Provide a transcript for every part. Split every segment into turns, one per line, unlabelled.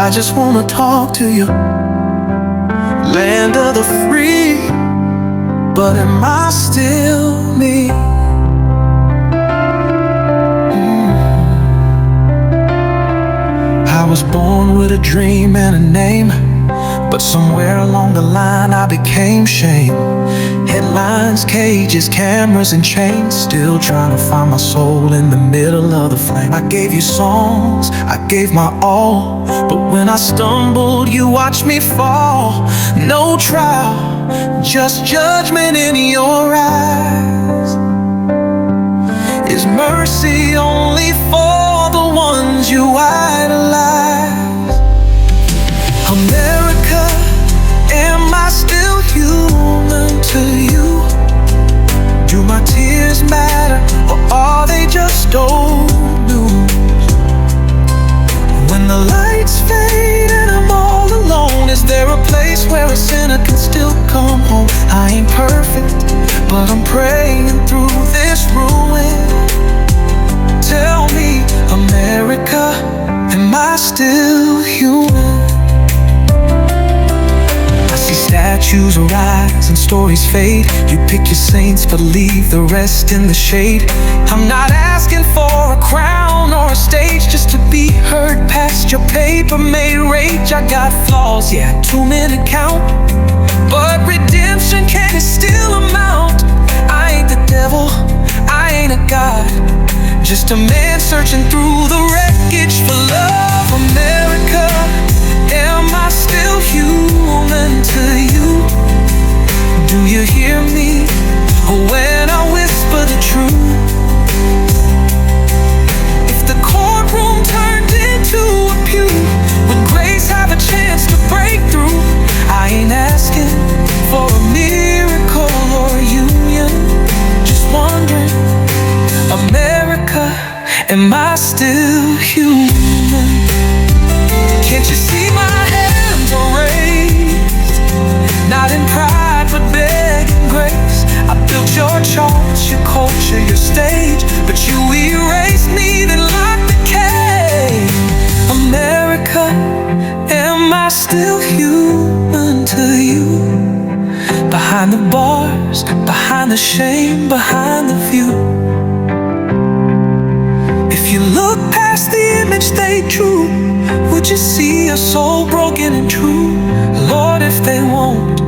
I just wanna talk to you. Land of the free, but am I still me? I was born with a dream and a name, but somewhere along the line I became shame. Headlines, cages, cameras and chains, still trying to find my soul in the middle of the flame. I gave you songs, I gave my all, but when I stumbled you watched me fall. No trial, just judgment in your eyes. Is mercy only for the ones you idolize? America, am I still human to you? Do my tears matter, or are they just old news? When the lights fade and I'm all alone, is there a place where a sinner can still come home? I ain't perfect, but I'm praying through this ruin. Tell me, America, am I still human? I see statues rise and stories fade. You pick your saints but leave the rest in the shade. I'm not asking for a crown or a stage, just to be heard past your paper-made rage. I got flaws, yeah, too many to count, but redemption can still amount. I ain't the devil, I ain't a god, just a man searching through the wreckage for love. America, am I still human to you? Do you hear me when I whisper the truth? If the courtroom turned into a pew, would grace have a chance to break through? I ain't asking for a miracle or a union, just wondering, America, am I still human? Can't you see my hands are raised? Not in pride but begging grace. I built your charts, your culture, your stage, but you erased me, then locked the cage. America, am I still human to you? Behind the bars, behind the shame, behind the view. If you look past the image they drew, would you see a soul broken and true? Lord, if they won't,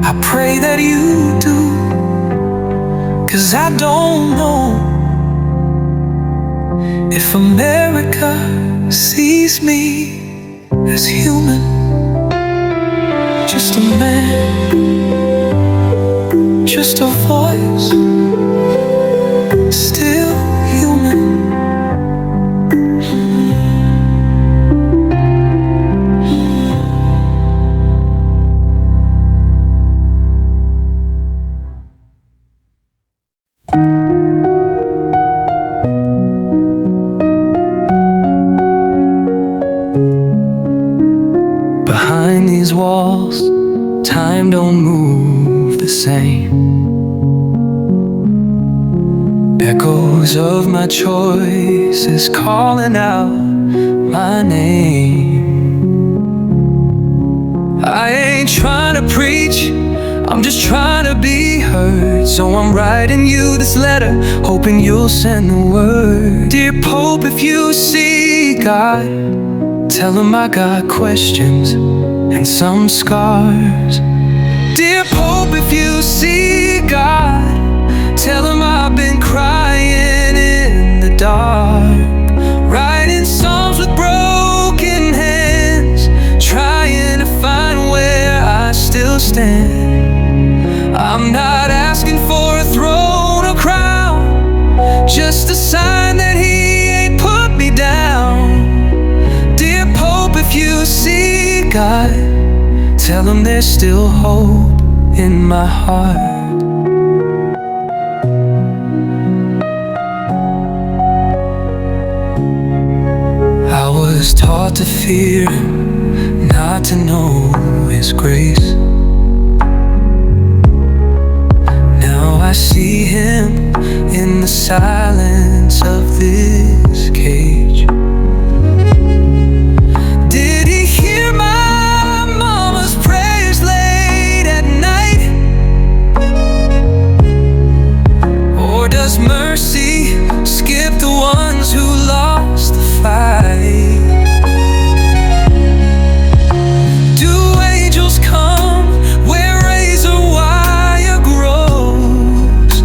I pray that you do, 'cause I don't know if America sees me as human, just a man, just a voice, still human. Behind these walls, time don't move the same. Echoes of my choices calling out my name. I ain't trying to preach, I'm just trying to be heard. So I'm writing you this letter, hoping you'll send the word. Dear Pope, if you see God, tell him I got questions and some scars. Dear Pope, if you see God, tell him I've been crying in the dark, writing songs with broken hands, trying to find where I still stand. I'm not asking for a throne or crown, just a sign that he ain't put me down. Dear Pope, if you see God, tell him there's still hope in my heart. I was taught to fear, not to know his grace. Now I see him in the silence of this cage. us mercy, skip the ones who lost the fight. Do angels come where razor wire grows?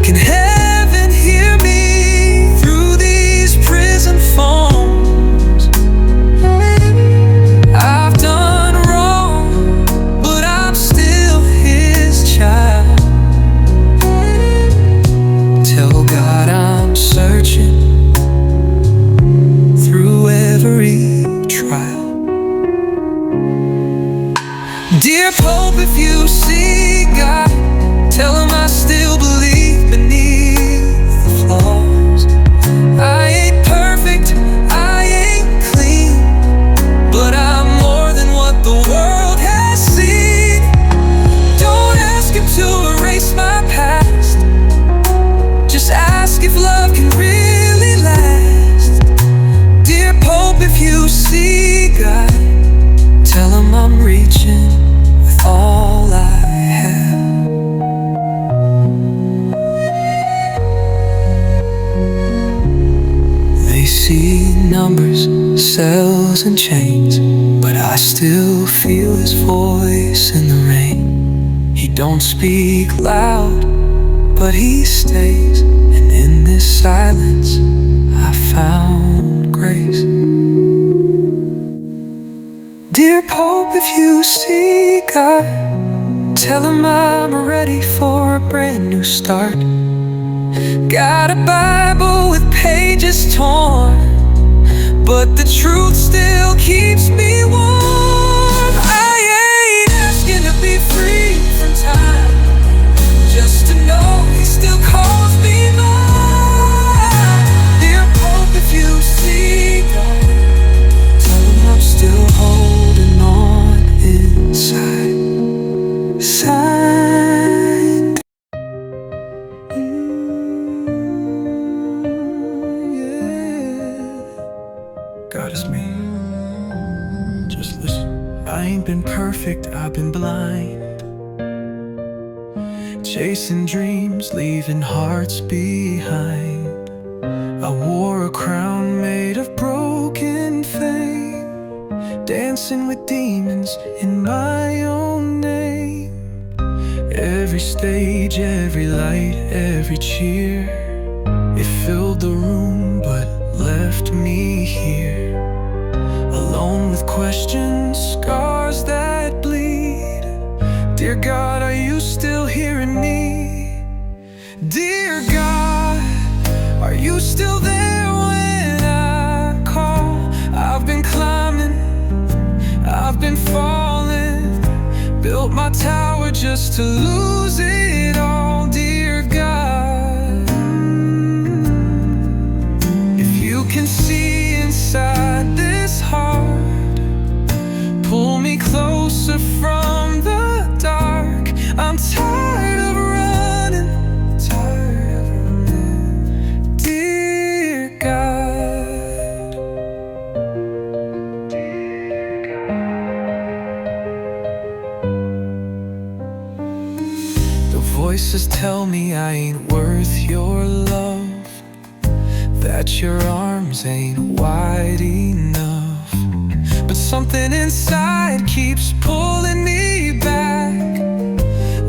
Can heaven hear me through these prison phones? I've done wrong, but I'm still his child. Tell God I'm searching through every trial. Dear Pope, if you see God, tell him I still believe beneath the flaws. I ain't perfect, I ain't clean, but I'm more than what the world has seen. Don't ask him to erase my past, just ask if love can really last. Dear Pope, if you see God, tell him I'm reaching with all I have. They see numbers, cells and chains, but I still feel his voice in the rain. He don't speak loud, but he stays, and in this silence I found grace. Dear Pope, if you see God, tell him I'm ready for a brand new start. Got a Bible with pages torn, but the truth still keeps me warm. I ain't asking to be free from time, just to know he still calls me mine. Dear Pope, if you see God, tell him I'm still holding on inside. Signed. Yeah. God is me. Just listen. I ain't been perfect, I've been blind, chasing dreams, leaving hearts behind. I wore a crown made of broken fame, dancing with demons in my own name. Every stage, every light, every cheer, it filled the room but left me here, alone with questions, scars that bleed. Dear God, are you still hearing me? Dear God, are you still there when I call? I've been climbing, I've been falling, built my tower just to lose it all. Dear God, if you can see inside this heart, pull me closer from the dark. I'm tired of running, dear God. The voices tell me I ain't worth your love, that your arms ain't wide enough, but something inside keeps pulling me back,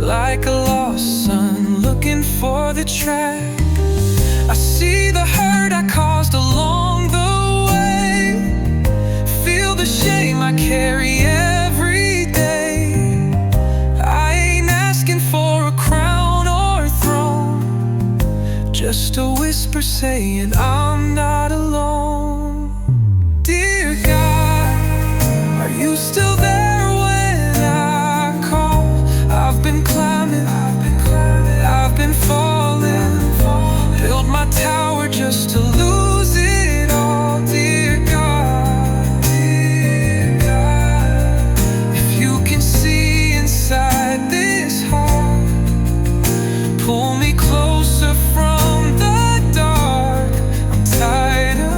like a lost son looking for the track. I see the hurt I caused along the way, feel the shame I carry every day. I ain't asking for a crown or a throne, just a whisper saying I'm not alone. Dear God, are you still there when I call? I've been climbing, I've been falling, built my tower just to lose it all. Dear God, if you can see inside this heart, pull me closer from the dark. I'm tired of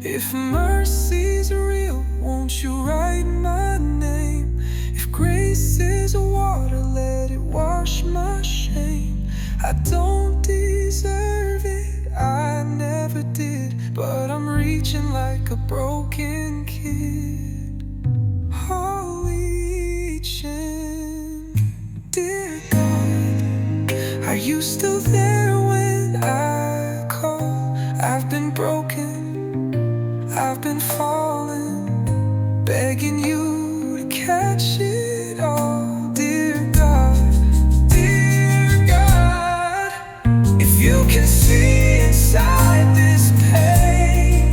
If mercy's real, won't you write my name? If grace is a water, let it wash my shame. I don't deserve it, I never did, but I'm reaching like a broken kid. Oh, reaching. Dear God, are you still there when I call? I've been broken, I've been falling, begging you to catch it all. Dear God, if you can see inside this pain,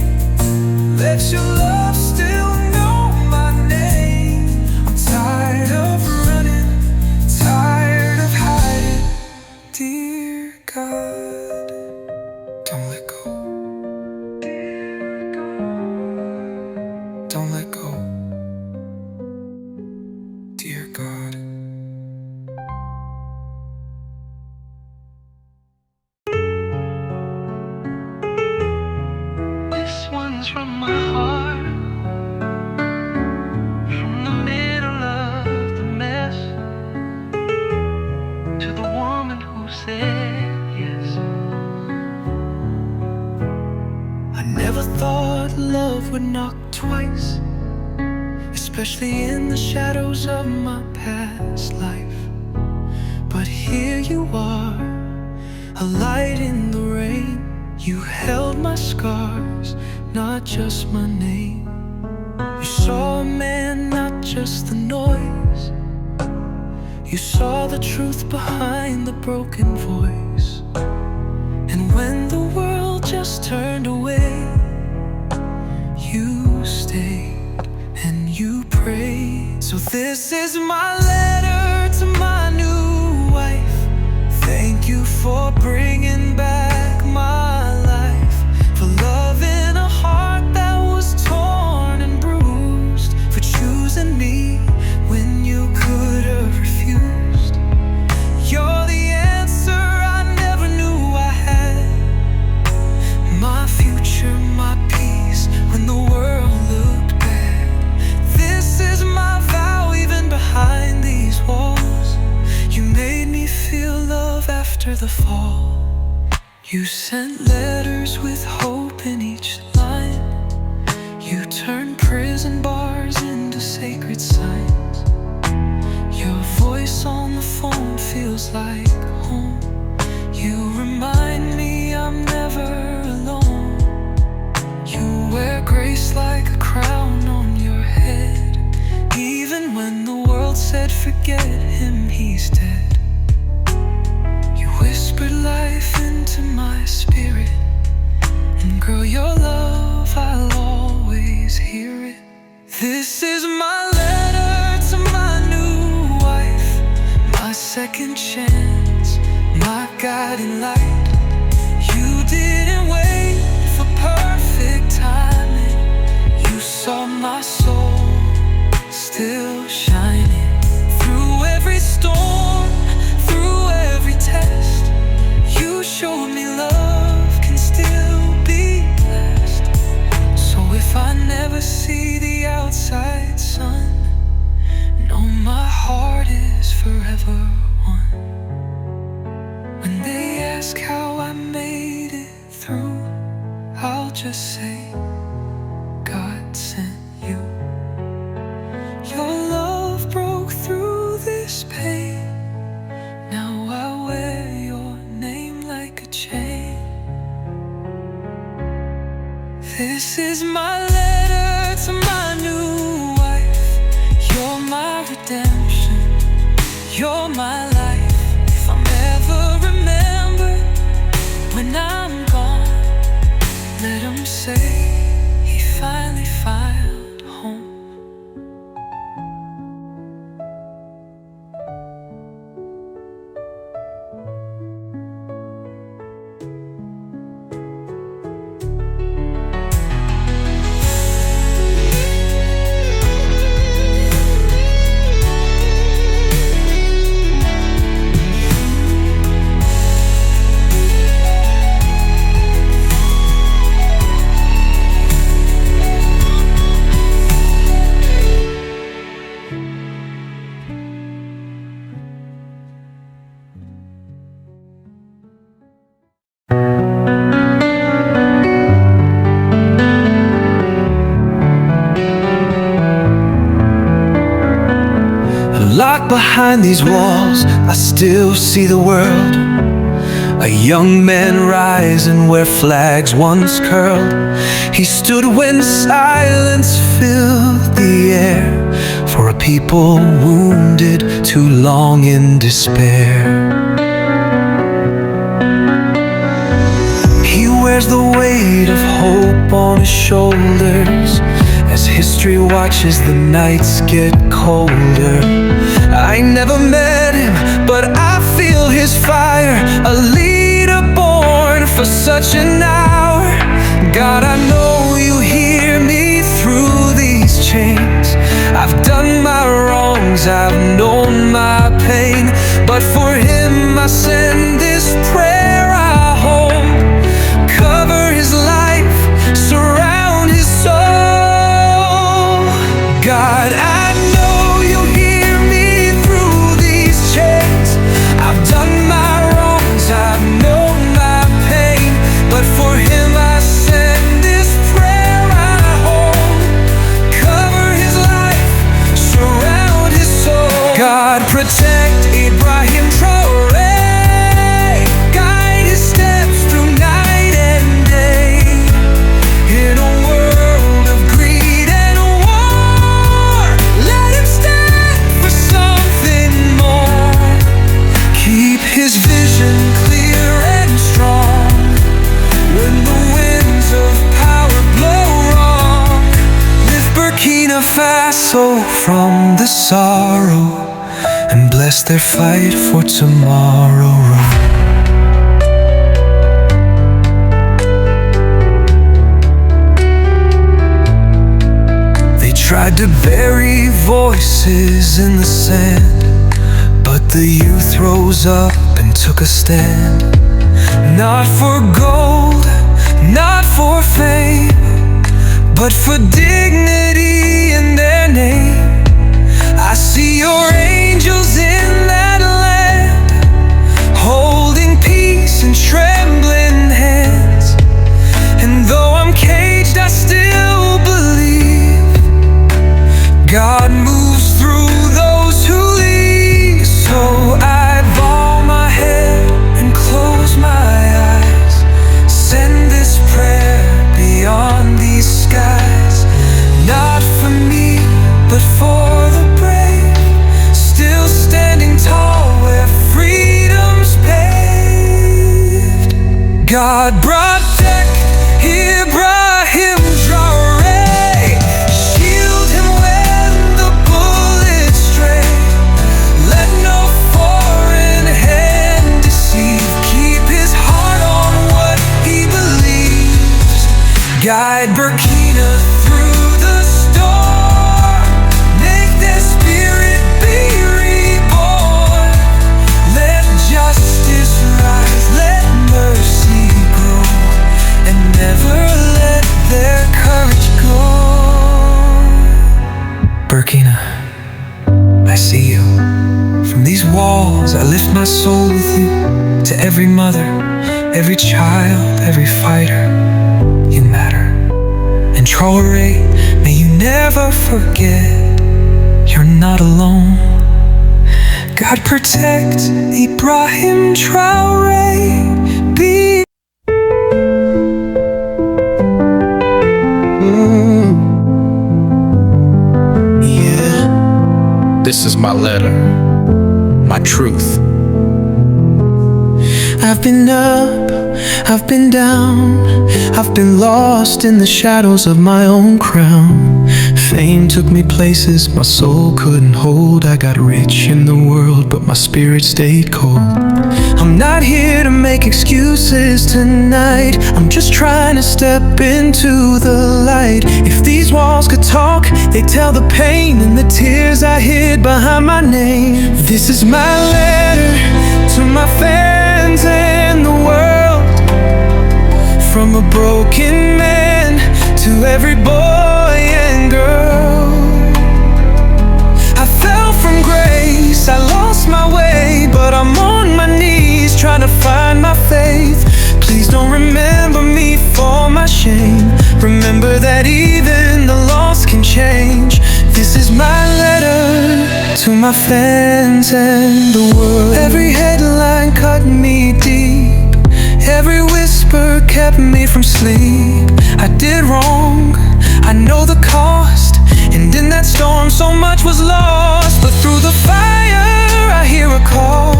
let your love still know my name. I'm tired of running, tired of hiding. Dear God, don't let go. Don't let go. Dear God. This one's from my heart, from the middle of the mess, to the woman who said yes. I never thought love would knock twice, especially in the shadows of my past life. But here you are, a light in the rain. You held my scars, not just my name. You saw a man, not just the noise. You saw the truth behind the broken voice. And when the world just turned away, you stayed and you prayed. So this is my letter to my new wife. Thank you for bringing back my life, for loving a heart that was torn and bruised, for choosing me when you could have refused. You're the answer I never knew I had, my future, my peace when the world looked bad. This is my vow, even behind these walls. You made me feel love after the fall. You sent letters with hope in each line. You turned prison bars into sacred signs. Your voice on the phone feels like home. You remind me I'm never alone. You wear grace like a crown on your head, even when the world said forget him, he's dead. You whispered life into my spirit, and girl, your love, I'll always hear it. This is my letter to my new wife, my second chance, my guiding light. You didn't wait for perfect timing. You saw my soul still shining. Through every storm, through every test, you showed me love can still be blessed. So if I never see the outside sun, know my heart is forever one. When they ask how I made it through, I'll just say God sent you. Your love broke through this pain. Now I wear your name like a chain. This is my letter to my new wife. You're my redemption, you're my life. If I'm ever remembered when I'm gone, let them say he finally filed home. behind these walls, I still see the world. A young man rising where flags once curled. He stood when silence filled the air, for a people wounded too long in despair. He wears the weight of hope on his shoulders as history watches the nights get colder. I never met him, but I feel his fire, a leader born for such an hour. God, I know you hear me through these chains. I've done my wrongs, I've known my pain, but for him I send this prayer I hold. Cover his life, surround his soul. God, I know you hear me through these chains. I've done my wrongs, I've known my pain, but for him I send this prayer I hold. Cover his life, surround his soul. God, protect Ibrahim Traoré. Guide his steps through night and day. In a world of greed and war, let him stand for something more. Keep his vision clear and strong when the winds of power blow wrong. Lift Burkina Faso from the sorrow and bless their fight for tomorrow. They tried to bury voices in the sand, but the youth rose up and took a stand. Not for gold, not for fame, but for dignity in their name. I see your angels in that land, holding peace in trembling hands. And though I'm caged, I still believe God moves through those who leave. So I bow my head and close my eyes, send this prayer beyond these skies. Not for me, but for the brave, still standing tall where freedom's paved. God, protect Ibrahim Traoré. Shield him when the bullets stray. Let no foreign hand deceive. Keep his heart on what he believes. Guide Burkina through the storm. Make their spirit be reborn. Let justice rise, let mercy grow, and never let their courage go. Burkina, I see you. From these walls I lift my soul with you. To every mother, every child, every fighter, you matter. And Traoré, may you never forget, you're not alone. God, protect Ibrahim Traoré. Be
Yeah. This is my letter, my truth.
I've been up, I've been down, I've been lost in the shadows of my own crown. Fame took me places my soul couldn't hold. I got rich in the world, but my spirit stayed cold. I'm not here to make excuses tonight, I'm just trying to step into the light. If these walls could talk, they'd tell the pain and the tears I hid behind my name. This is my letter to my fans and the world, from a broken man to every boy and girl. I fell from grace, I lost my way, but I'm on my knees trying to find my faith. Please don't remember me for my shame. Remember that even the lost can change. This is my letter to my my fans and the world. Every headline cut me deep, every whisper kept me from sleep. I did wrong, I know the cost, and in that storm so much was lost. But through the fire I hear a call.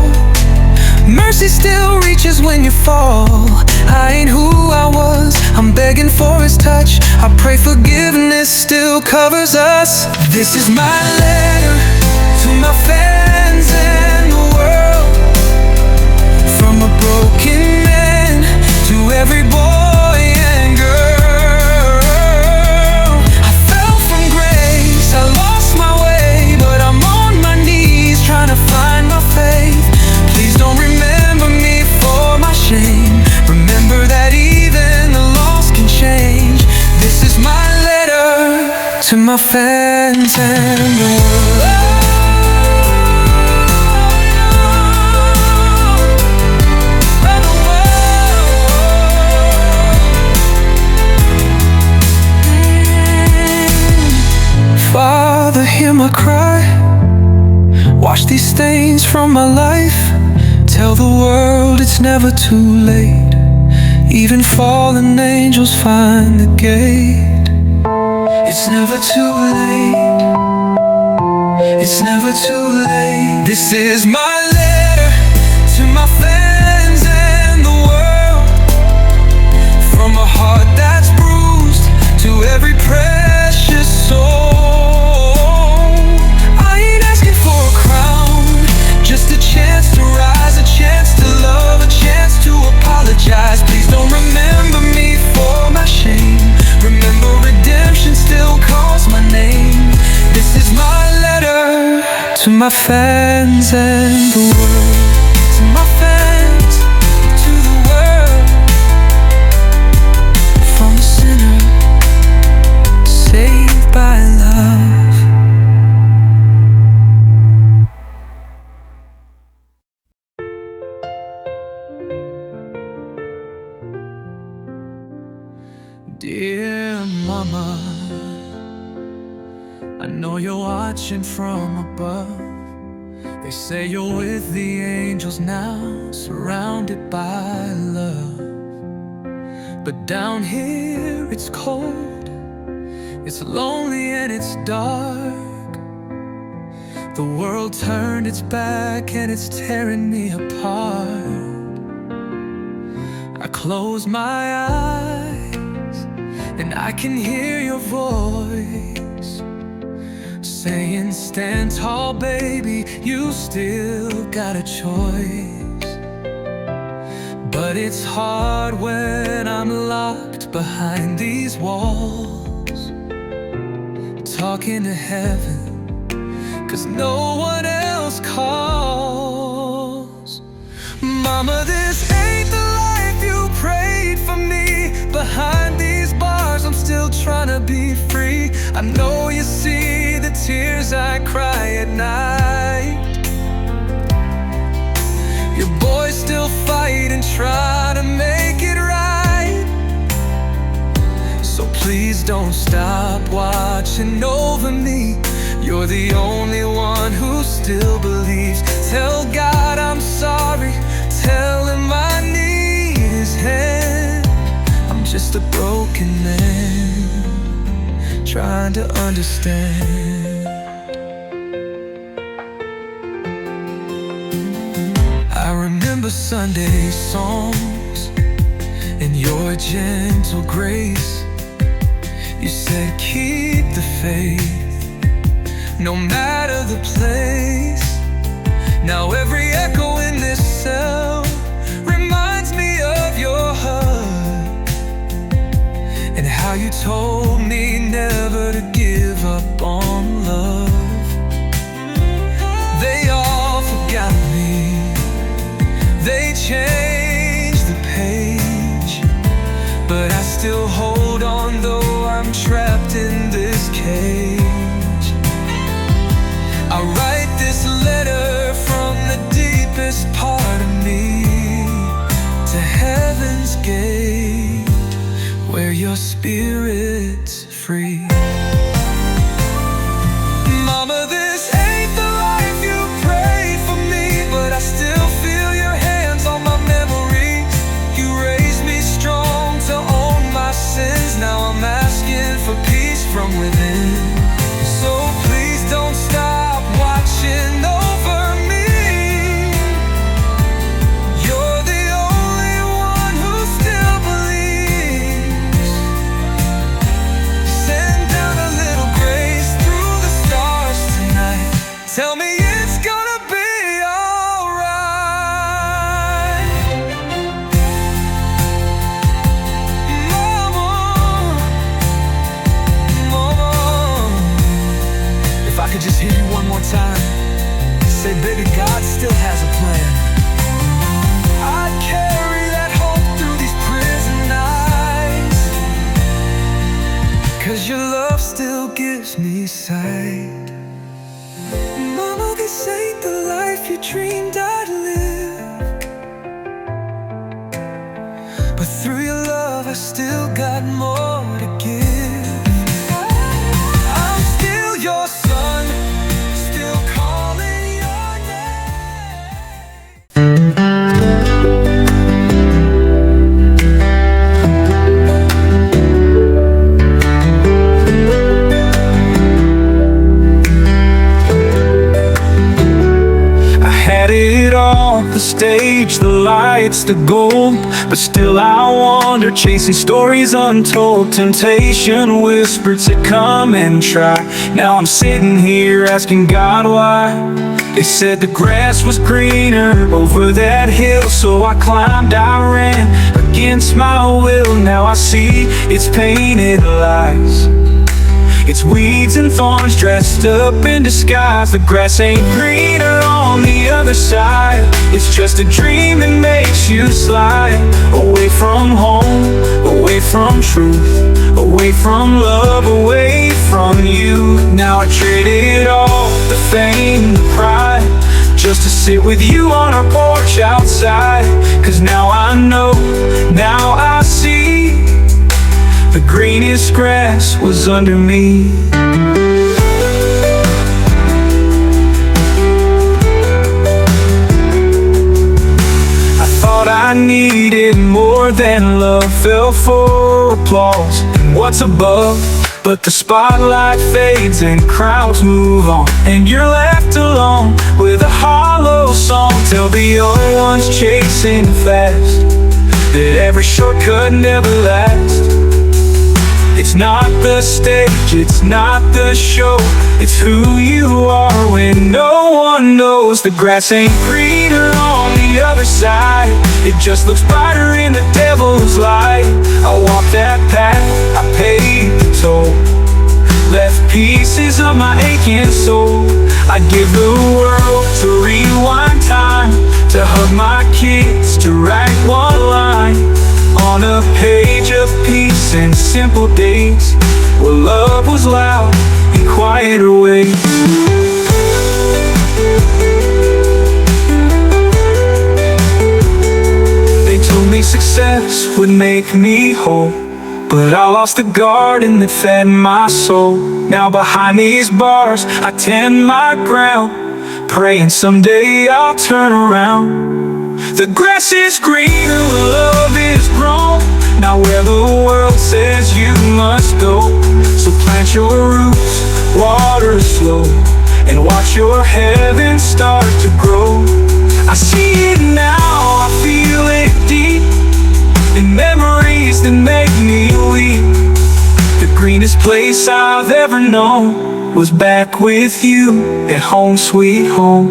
Mercy still reaches when you fall. I ain't who I was, I'm begging for His touch. I pray forgiveness still covers us. This is my letter to my fans and the world. From a broken man to every boy and girl. I fell from grace, I lost my way, but I'm on my knees trying to find my faith. Please don't remember me for my shame. Remember that even the lost can change. This is my letter to my fans and the world. Father, hear my cry. Wash these stains from my life. Tell the world it's never too late. Even fallen angels find the gate. It's never too late. It's never too late. This is my letter to my fans and the world. From a heart that's bruised to every precious soul. I ain't asking for a crown, just a chance to rise, a chance to love, a chance to apologize. Please don't remember me for my shame. Remember redemption still calls my name. This is my letter to my fans and the world. To my fans, to the world. From a sinner saved by love. Dear mama, I know you're watching from above. They say you're with the angels now, surrounded by love. But down here it's cold, it's lonely and it's dark. The world turned its back and it's tearing me apart. I close my eyes and I can hear your voice saying, stand tall, baby, you still got a choice. But it's hard when I'm locked behind these walls, talking to heaven, 'cause no one else calls. Mama, this ain't the life you prayed for me. Behind these bars, I'm still trying to be free. I know you see the tears I cry at night. Your boys still fight and try to make it right. So please don't stop watching over me. You're the only one who still believes. Tell God I'm sorry, tell Him I need His hand. I'm just a broken man trying to understand. I remember Sunday songs and your gentle grace. You said keep the faith, no matter the place. Now every echo in this cell reminds me of your hug, and how you told me never to give up on love. They all forgot me, they changed the page, but I still hold on though I'm trapped in this cage. I write this letter from the deepest part of me to heaven's gate, where your spirit's free. Mama, this ain't the life you within. So please don't stop watching over me. You're the only one who still believes. Send down a little grace through the stars tonight. Tell me it's gonna be alright. Mama, Mama, if I could just hear you one more time, say, baby, God still has a plan. I'd carry that hope through these prison nights, 'cause your love still gives me sight. Mama, this ain't the life you dreamed I'd live, but through your love I still got more to give. I'm still your son, still calling your name. Had it all, the stage, the lights, the gold, but still I wander, chasing stories untold. Temptation whispered to come and try. Now I'm sitting here asking God why. They said the grass was greener over that hill, so I climbed, I ran against my will. Now I see it's painted lies. It's weeds and thorns dressed up in disguise. The grass ain't greener on the other side. It's just a dream that makes you slide away from home, away from truth, away from love, away from you. Now I traded all the fame, the pride, just to sit with you on our porch outside. 'Cause now I know, now I see, the greenest grass was under me. I thought I needed more than love, fell for applause and what's above. But the spotlight fades and crowds move on, and you're left alone with a hollow song. Tell the other ones chasing fast that every shortcut never lasts. It's not the stage, it's not the show, it's who you are when no one knows. The grass ain't greener on the other side, it just looks brighter in the devil's light. I walked that path, I paid the toll, left pieces of my aching soul. I'd give the world to rewind time, to hug my kids, to write one line on a page of peace and simple days, where love was loud in quieter ways. They told me success would make me whole, but I lost the garden that fed my soul. Now behind these bars I tend my ground, praying someday I'll turn around. The grass is greener where love is grown, not where the world says you must go. So plant your roots, water slow, and watch your heaven start to grow. I see it now, I feel it deep, in memories that make me weep. The greenest place I've ever known was back with you at home sweet home.